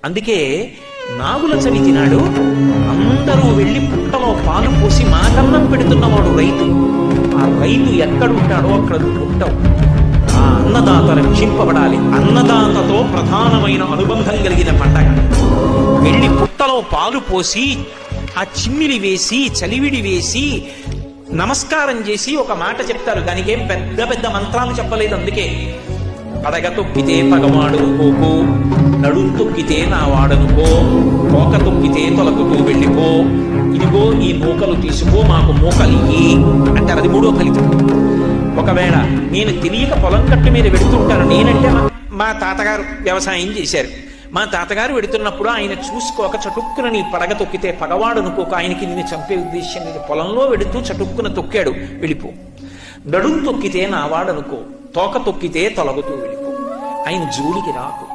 అందుకే నాగుల చవితి నాడు అందరూ వెళ్ళి పుట్టలో పాలు పోసి మాకన్నం పెడుతున్నవాడు రైతు. ఆ రైతు ఎక్కడుంటాడో అక్కడ పుట్టవు. ఆ అన్నదాత రక్షింపబడాలి. అన్నదాతతో ప్రధానమైన అనుబంధం కలిగిన పండగ. వెళ్ళి పుట్టలో పాలు పోసి ఆ చిమ్మిలి వేసి చలివిడి వేసి నమస్కారం చేసి ఒక మాట చెప్తారు. దానికేం పెద్ద పెద్ద మంత్రాలు చెప్పలేదు. అందుకే పడగ తొక్కితే పగవాడనుకోకు, నడుం తొక్కితే నా వాడనుకో, తోక తొక్కితే తొలకుతూ వెళ్ళిపో, ఇదిగో ఈ మూకలు తీసుకో మాకు మూకలియ్యి అంటారు. అది మూడో ఫలితం. ఒకవేళ నేను తెలియక పొలం కట్టు మీద వెడుతుంటాను. నేనంటే మా తాతగారు వ్యవసాయం చేశారు. మా తాతగారు వెడుతున్నప్పుడు ఆయన చూసుకోక చటుక్కున నీ పడగ తొక్కితే పగవాడనుకోక, ఆయనకి నిన్ను చంపే ఉద్దేశం నేను పొలంలో వెడుతూ చటుక్కున తొక్కాడు, వెళ్ళిపో. నడుం తొక్కితే నా వాడనుకో, తోక తొక్కితే తొలగుతూ వెళ్ళిపో. ఆయన జోలికి రాకు.